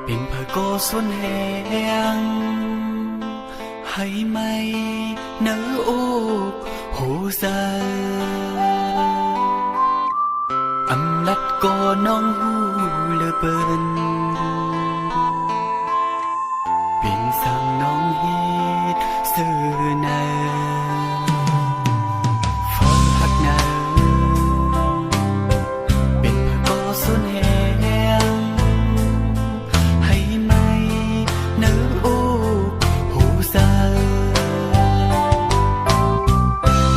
เป็นเพอก็ส่วนแหงให้ไม่เนื้อโอ้หูซาอำลัดก็น้องหูเลอเปินเป็นสั่งน้องเฮ็ดซื่อนาฟังหักนาเป็นเพอก็ส่วนแหงให้ไม่เนื้อโอ้หูซา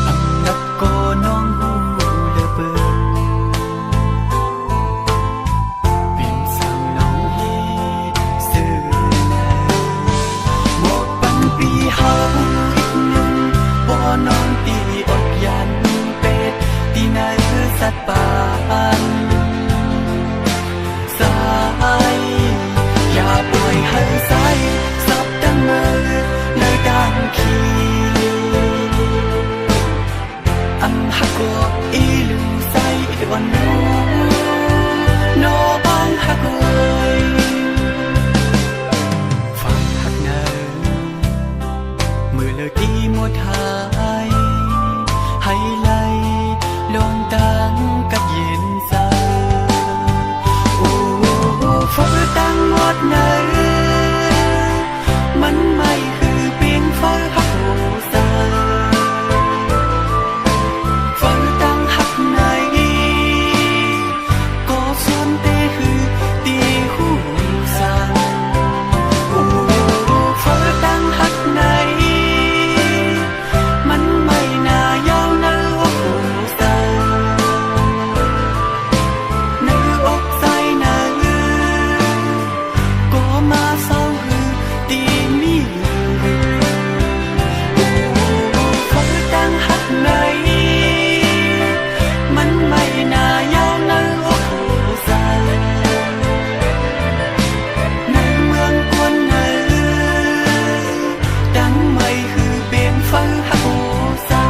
อำลัดก็น้องหูเลอเปินเป็นสั่งน้องเฮ็ดซื่อนาหมดปันปีเฮาอีกหนึ่งบ่นอนตีอดยันเป็ดที่นายคือสัตว์ป่าสายอย่าปล่อยให้สายสับดังมือเลยดังขีอันหักก็อีลืมใส่วันนู้นอบางหักเอ้ยฟังหักเนินมือเลิกที่มัวทายให้ไล่ลงตังกับเย็นซาโอ้ฟังตั้งหมดเนินมันไม่คือเพียงฟังหักหูซาฟังตั้งหักไหนก็ส่วนเตคือตีหูซาโอ้ฟังตั้งหักไหนมันไม่น่ายาวเนื้อหูซาเนื้ออกใจเนื้อก็มาเศร้าคือตีมีฟังตั้งหักไหนมันไม่น่ายาวเนื้อหูซาในเมืองคนเนื้อดังไม่คือเปลี่ยนฟังหักหูซา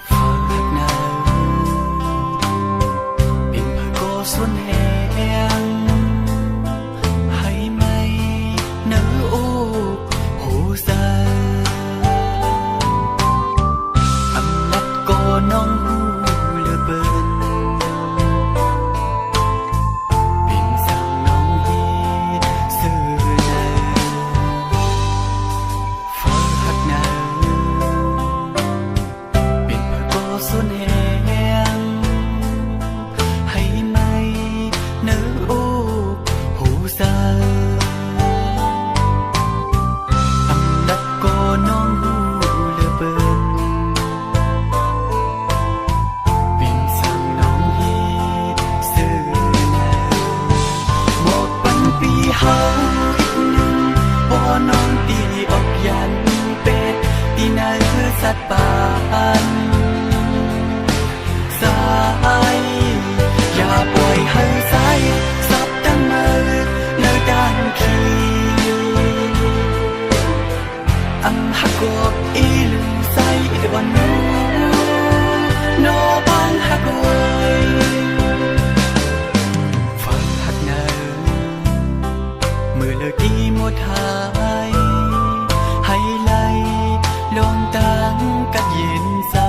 ฟังหักนาเป็นเพอก็ส่วนแหงให้ไม่เนื้อโอ้หูซาอำลัดก็น้องหูเลอเปินเป็นสั่งน้องเฮ็ดซื่อนาฟังหักนาเป็นเพอก็ส่วนแหงให้ไม่เนื้อโอ้หูซาอำลัดก็น้องหูเลอเปินเป็นสั่งน้องเฮ็ดซื่อนาหมดปันปีเฮาอีกหนึ่งบ่นอนตีออกยันเป็ดที่นายคือสัตว์ป่าสายอย่าปล่อยให้สายสับดังมือเลยดังขีอันหักก็อีลืมใส่วันนู้นอบางหักเอ้ยฟังหักเนินมือเลิกที่มัวทายให้ไล่ลงตังกับเย็นซา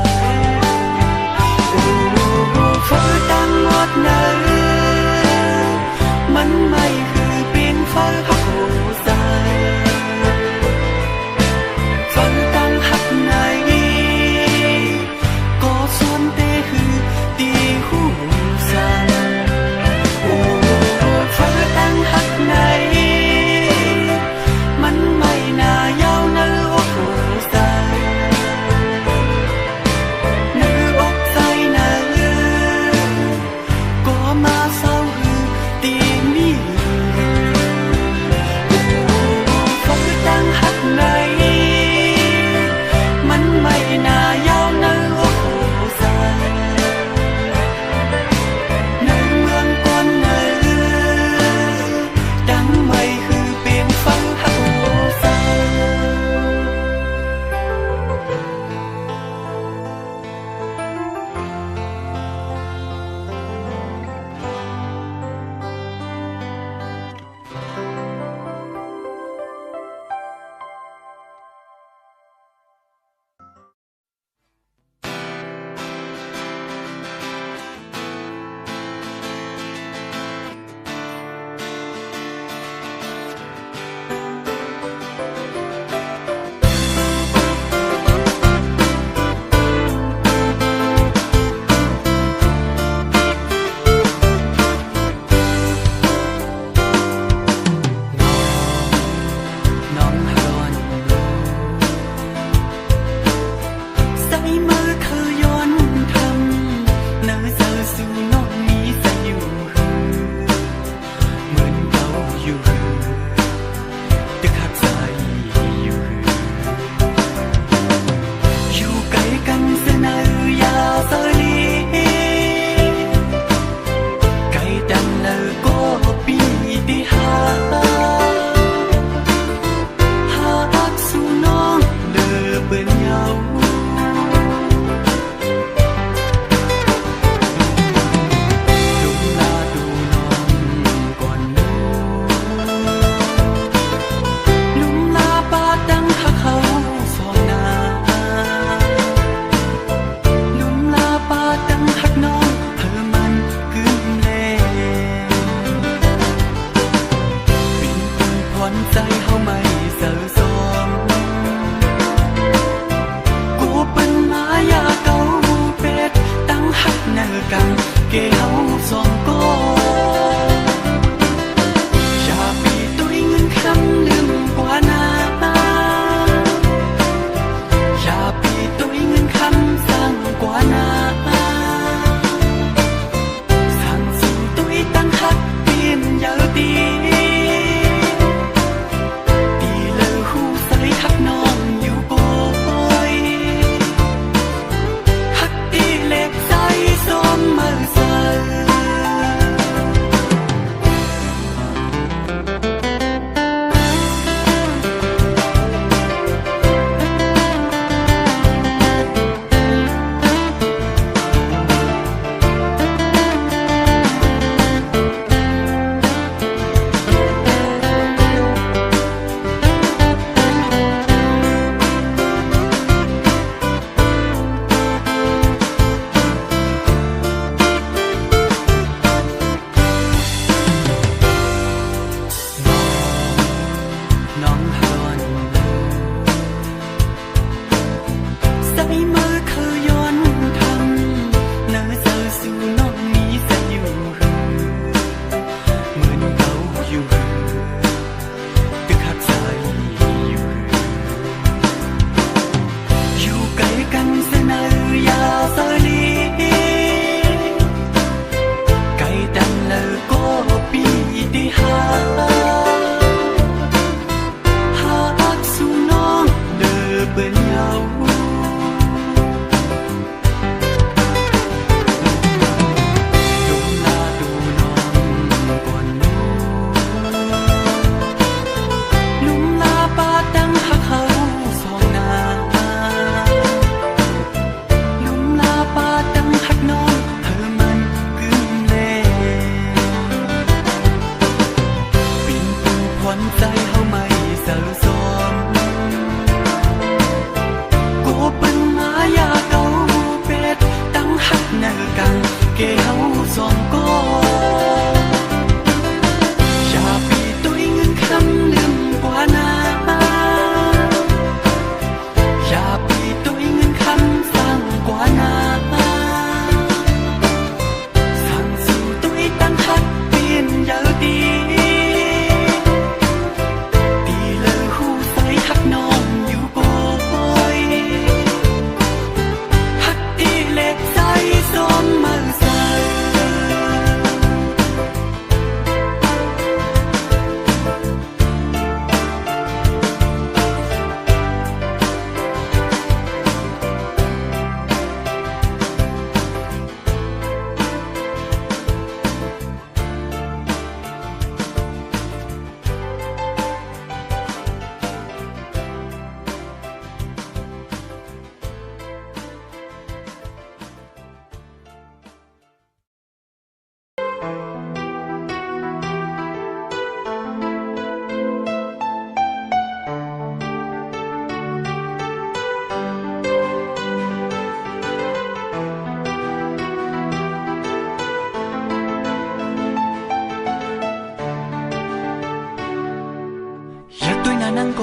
若對那能個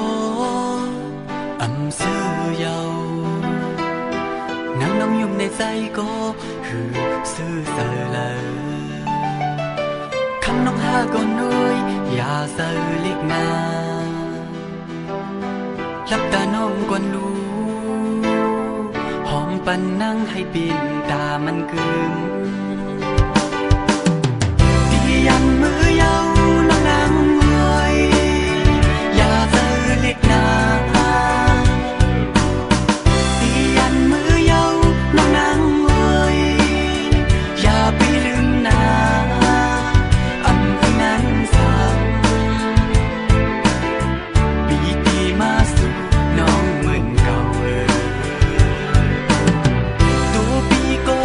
暗思有，能能用你ใจก็คือซื่อเสลอคำน้องหาก่อนนุยอย่าเสลิกนาลับตาน้องก่อนรู้หอมปันนั่งให้ปิ่นตามันกึมตียันมือเยาน้องนางมวยอย่าเสลิกนาตียันมือเยาน้องนางมวยอย่าไปลืมนาอำคือนั้นสั่งปีตีมาสู่น้องเหมือนเก่าตัวปีก็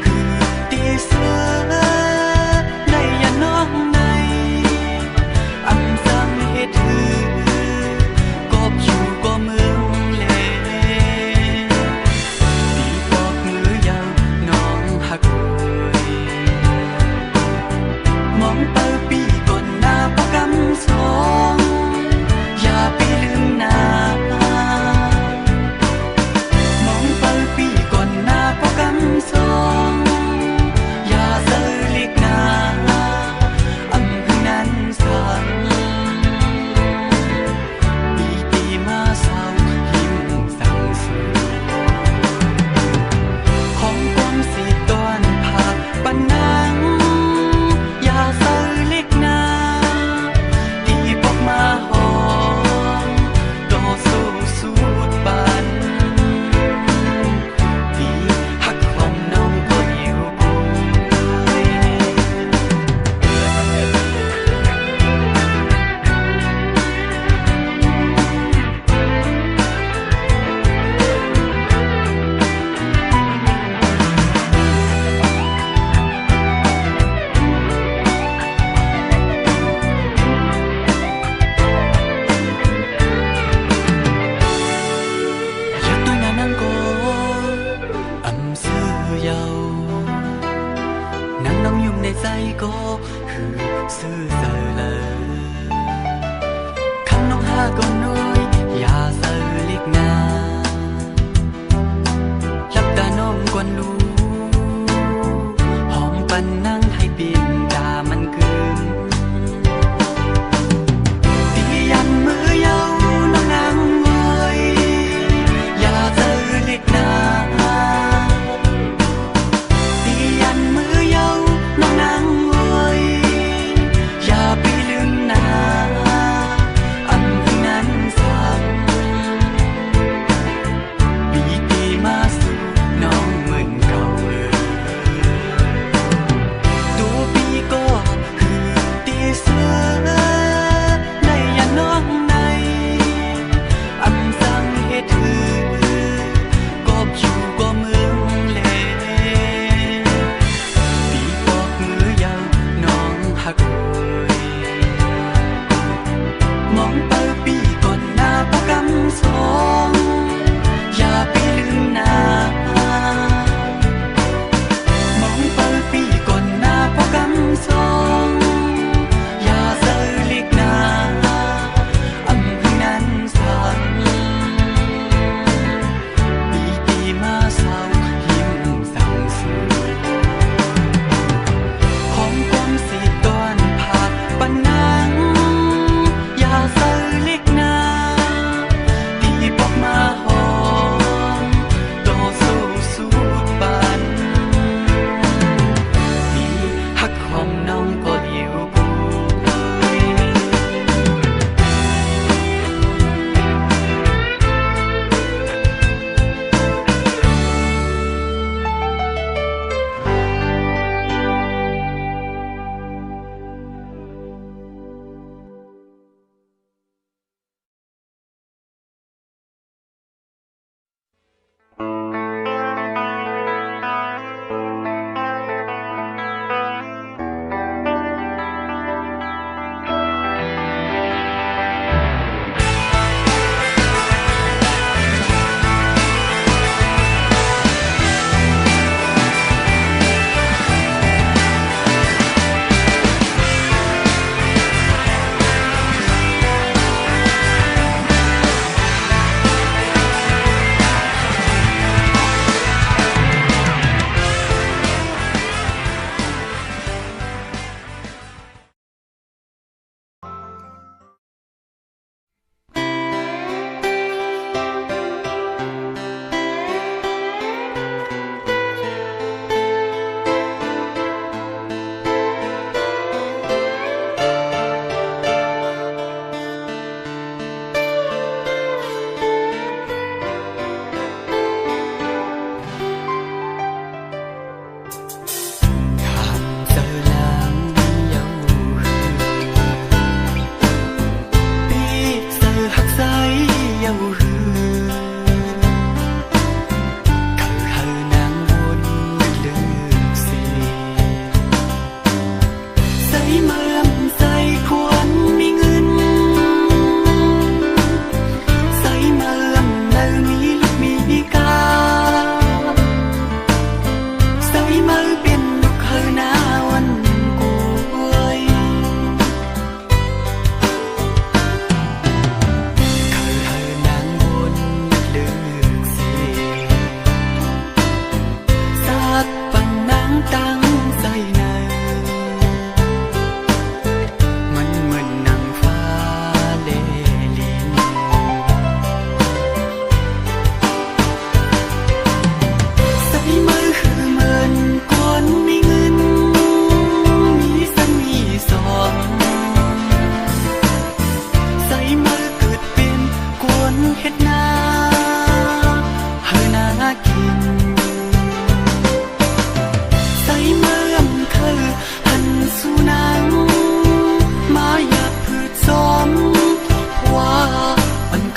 คือตีเสือในอย่าน้องใน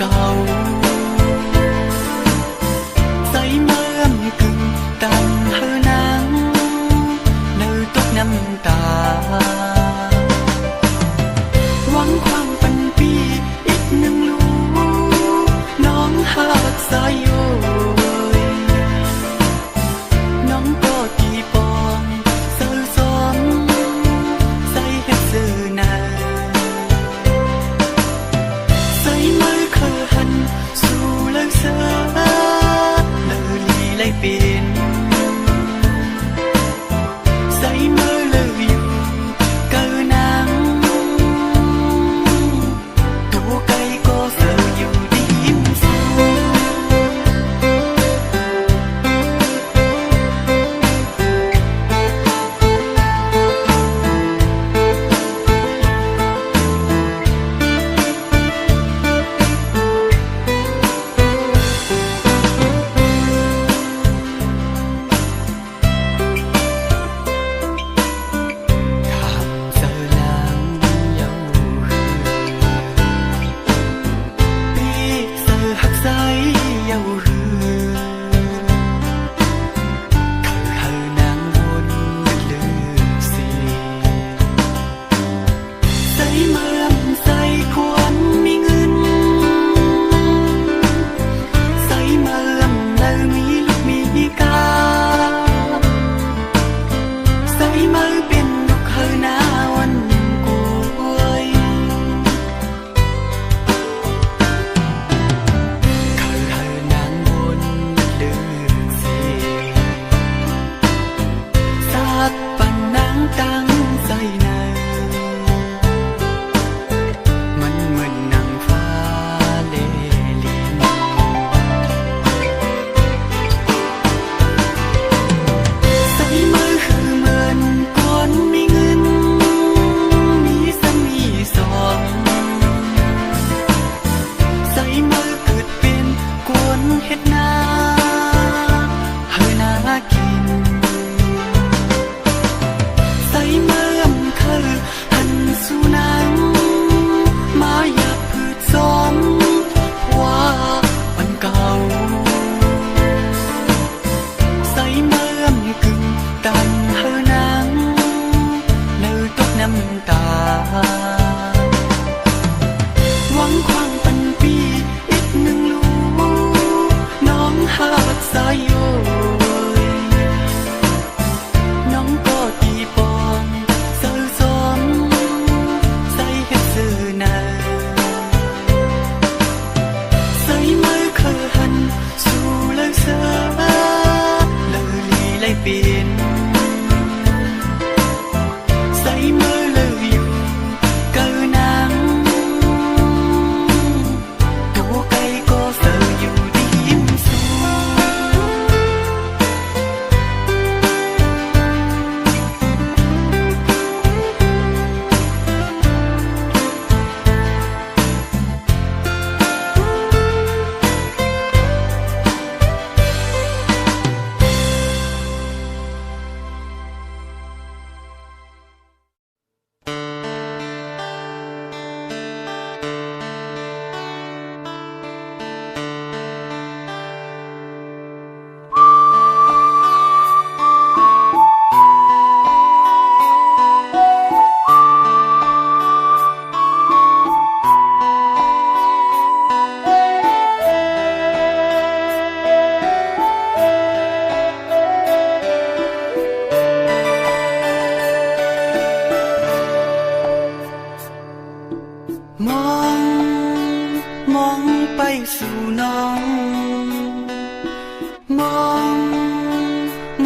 เก่าใส่เมื่อมกึ่งตันเฮอนางเนื้อตกน้ำตาหวังความปันปีอีกหนึ่งลูกน้องหักสายโยน้องก็ตีปองเสือซ้อมใส่เฮ็ดซื้อนาใส่มือเคยหันสู่เลิกเสือเลอลีไล่เป็นใส่มือเลิกอยู่เกินนางตัวไก่ก็เสืออยู่ดียิ้มสู้มองไปสู่น้อง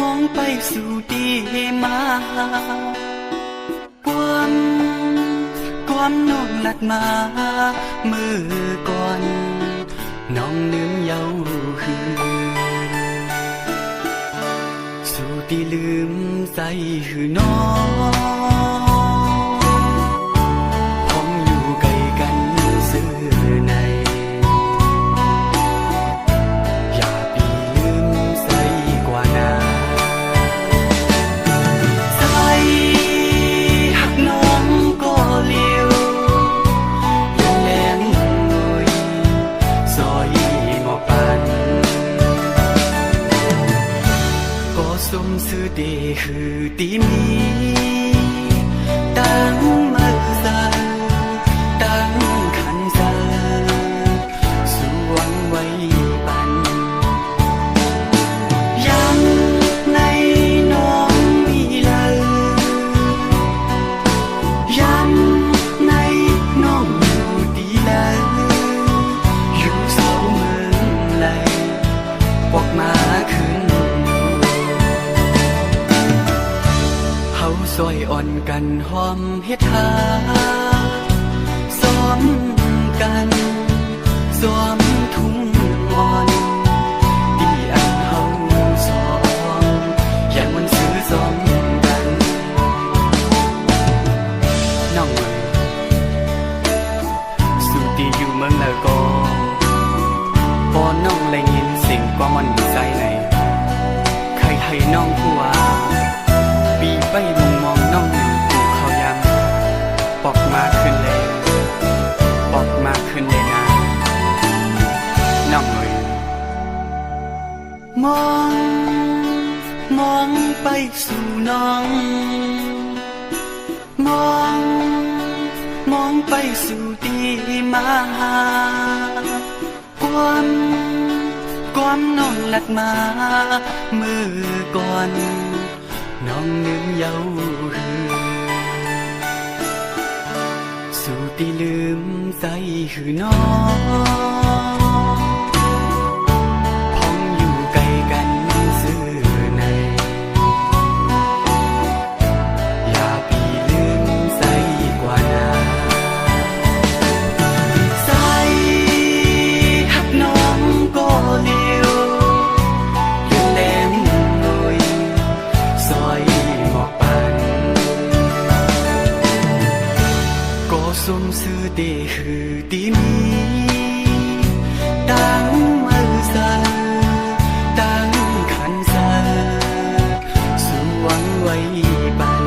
มองไปสู่ดีมาความน้องลัดมามือก่อนน้องลืมเยาคือสู่ที่ลืมใจคือน้อง หอมเฮ็ดหาซ้อมกันซ้อมทุ่งอ่อนที่อันเฮาสองอย่างมันซื้อซ้อมกันน้องสุตีอยู่เมืองแล้วก็พอน้องได้ยินเสียงความมันใจในใครให้น้องผู้ว่าปีไปมองน้องอยู่ภูเขายำปอกมาขึ้นเลยปอกมาขึ้นเลยนะน้องเลยมองไปสู่น้องมองไปสู่ที่มาหาความน้องหลัดมามือก่อนน้องนึกเย้าหือสู่ที่ลืมใจหือน้องพ้องอยู่ไกลกันซื่อในอย่าปีลืมใจกว่านาใจหักน้องก็เลี้ยวยืนแหลมหน่อยซอยหมอกปันก็สมซื่อเดคือดีมีตั้งมือเสอตั้งขันเสอสู่หวังไว้บัน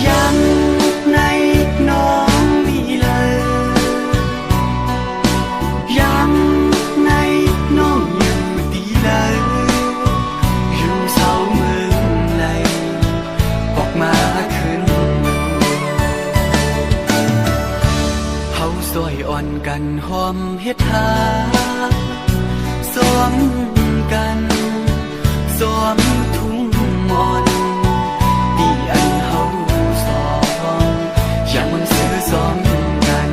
ยังในน้องมีเลยยังในน้องอยู่ดีเลยอยู่เศร้าเมืองไหลออกมาขึ้นเฮาซอยอ่อนกันหอมเฮ็ดหาซ้อมกันซ้อมทุ่งอ่อนที่อันเฮาสองอย่างมันซื้อซ้อมกัน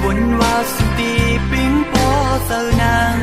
วนว่าสุดีปิ้งปอเซอนัง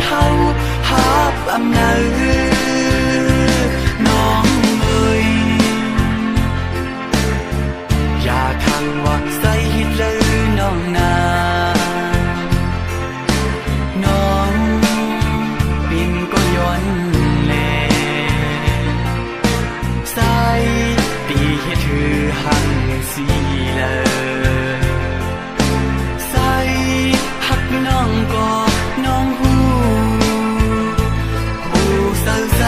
เฮาหาบอำนาจน้องเอ้ยอย่าขังว่าใส่ฮิตเลยน้องนาน้องปิ่นก็ย้อนแลใส่ตีให้ถือหังสีเลยใส่หักน้องก็น้องหูเศร้าใจ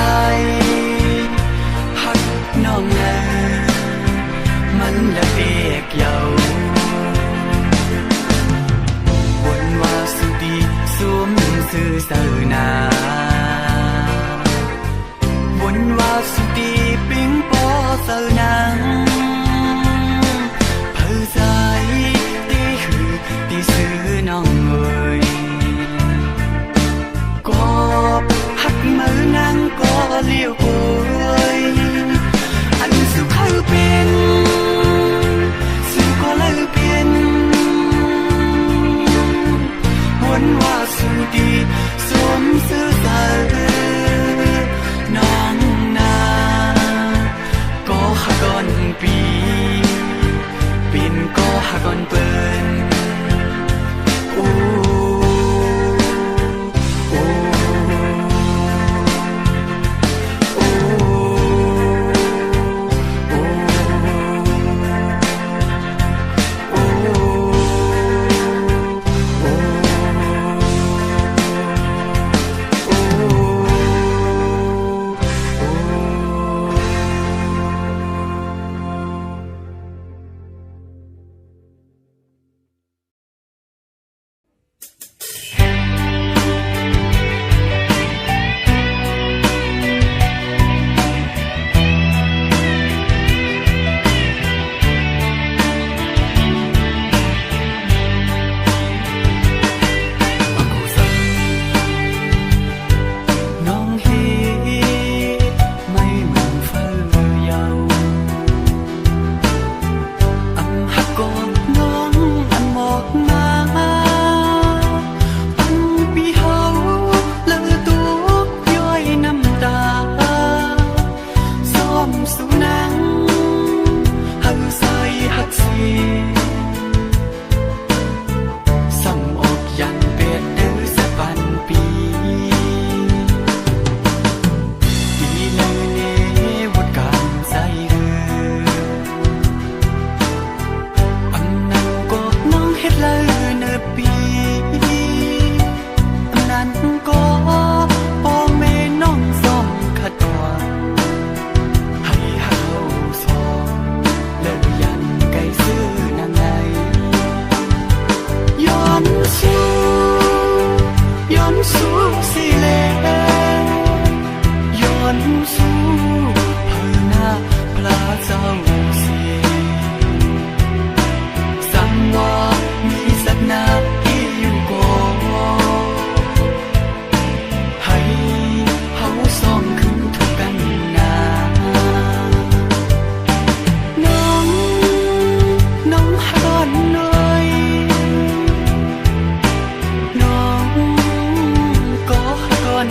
หักน้องนะมันละเปียกเยาวนว่าสุดีสวมซื่อเสือนาวนว่าสุดีปิ้งปอเสือนังเพื่อใจตีหือตีซื้อน้องเอ้ยก็หักมือนางก็เลี้ยวโอยอันสุขเขาเป็นสุขก็เลยเป็นวนว่าสุดีสวมเสื้อเสือน้องนาก็หักก่อนปีปิ่นก็หักก่อนเปิ้นโอ้โอ้โอ้โอ้โอ้น้องเฮไม่เหมือนเฝ้าเยาอำหักก่อนน้องอันหมอกมาอันปีเฮาเลอตัวย้อยน้ำตาซ้อมสู่หนังหักใส่หักเสียซ้ำอกยันเป็ดเดือสะปันปีปีเลยเนวดการใส่เรืออันนั้นก็น้องเฮ็ดเลยเนอปีอันนั้นก็พ่อแม่น้องซ่อมขัดตัวให้เฮาสองเลิกยันไกลซื้อนางไงย้อนสู้ย้อนสู้สิแลย้อนสู้เพื่อหน้าพระเจ้าเสียสั่งว่ามีสักนาที่อยู่ก่อนให้เฮาสองขึ้นทุกกันนาน้องน้องหาหน่อยน้องก็หาก่อน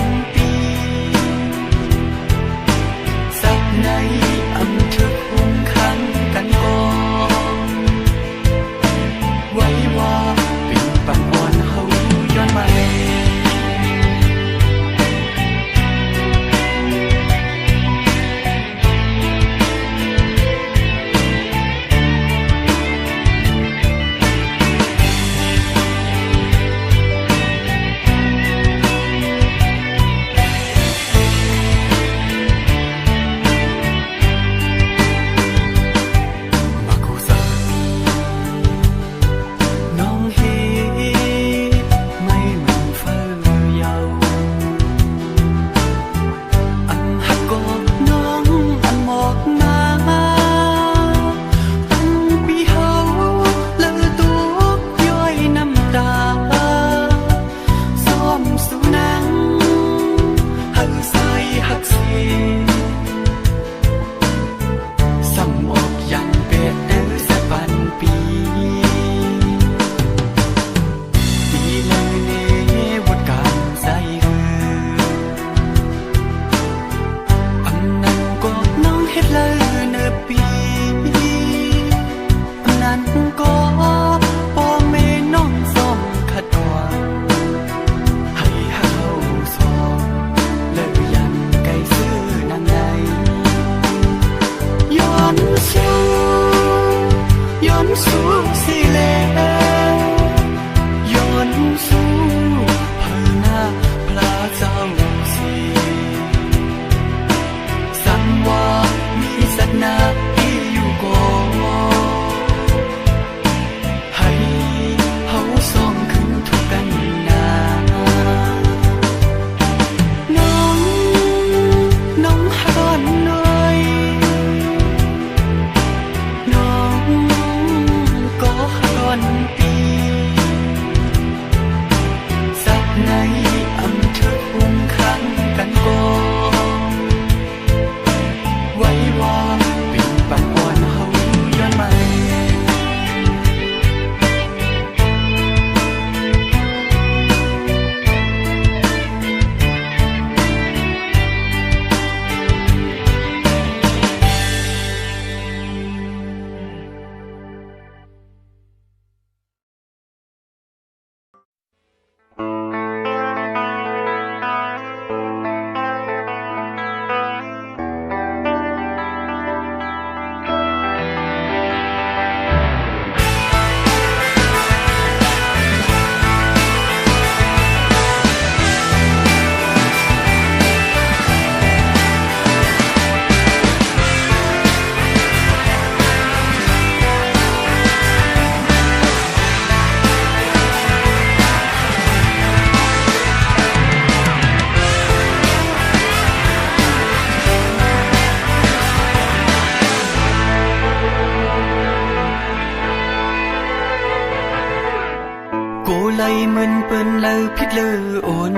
มึนเปิ้นเลอพิดเลอโอน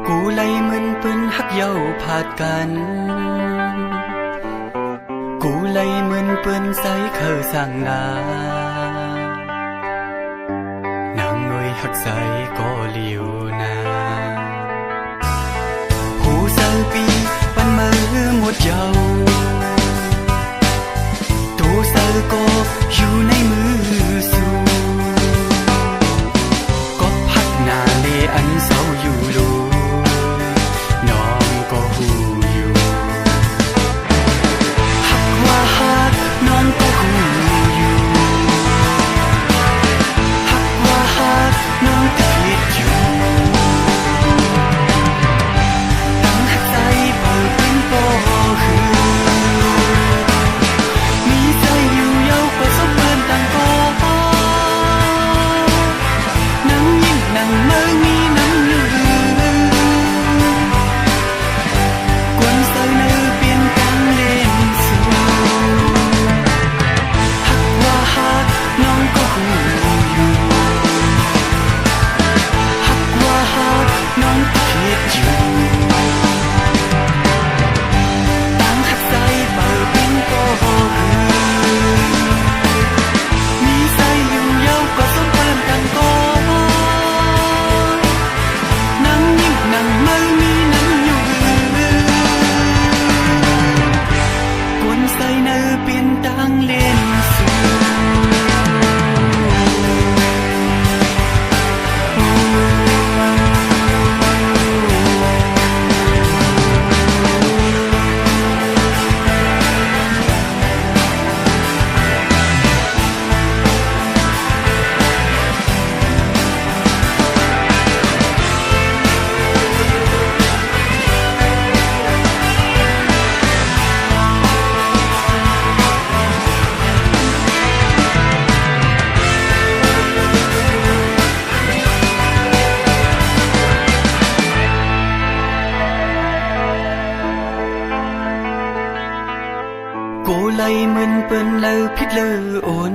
กูไลมึนเปิ้นฮักเย้าผาดกันกูไลมึนเปิ้นใสเคอสั่งงานางงวยฮักใสก็เหลียวนาหูเซอปีปันมือหมดเย้าตัวเซอก็อยู่ในมือสู่ก็พักหน้าเลอันเศร้าอยู่ลูน้องก็หูอยู่หักว่าหักน้องก็หูอยู่หักว่าหักน้องก็คิดอยู่ตั้งหักใจเปิดเป็นปอคือมีใจอยู่เย้าก็สมเปินต่างก็นังยิ่งนังเมื่อมีนังอยู่กวนใส่เนื้อเปลี่ยนกันเล่นสู่หักว่าหักน้องก็หูอยู่หักว่าหักน้องก็คิดอยู่ตั้งหักใจเปิดเป็นปอคือมีใจอยู่เย้าก็สมเปินต่างก็นังยิ่งนังเมื่อมีนังอยู่กวนใส่เนื้อเปลี่ยนต่างเล่นสู่กูไลมึนเปิ้นเลอพิดเลอโอน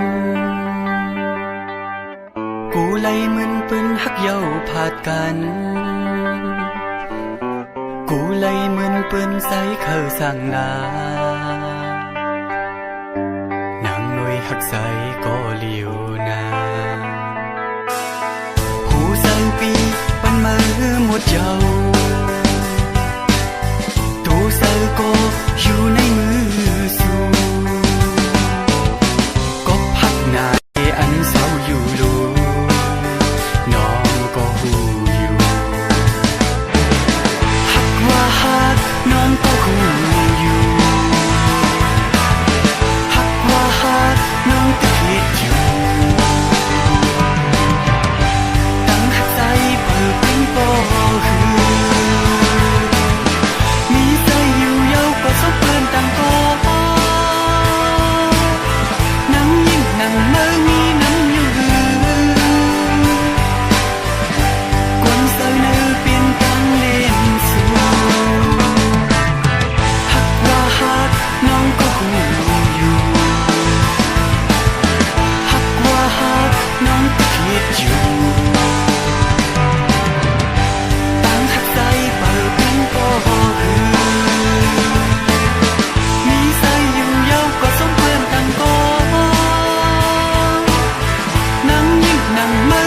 กูไลมึนเปิ้นฮักเย้าผาดกันกูไลมึนเปิ้นใสเคอสั่งงานางหน่วยฮักใสก็เหลียวนาหูเซอปีปันมือหมดเย้าตัวเซอก็อยู่ในมือสู่ก็พักหน้าเลอันเศร้าอยู่ลูน้องก็หูอยู่หักว่าหักน้องก็หูอยู่หักว่าหักน้องก็คิดอยู่ตั้งหักใจเปิดเป็นปอคือมีใจอยู่เย้าก็สมเปินต่างก็นังยิ่งนังเมื่อมีนังอยู่กวนใส่เนื้อเปลี่ยนกันเล่นสู่หักว่าหักน้องก็หูอยู่หักว่าหักน้องก็คิดอยู่ตั้งหักใจเปิดเป็นปอคือมีใจอยู่เย้าก็สมเปินต่างก็นังยิ่งนังเมื่อ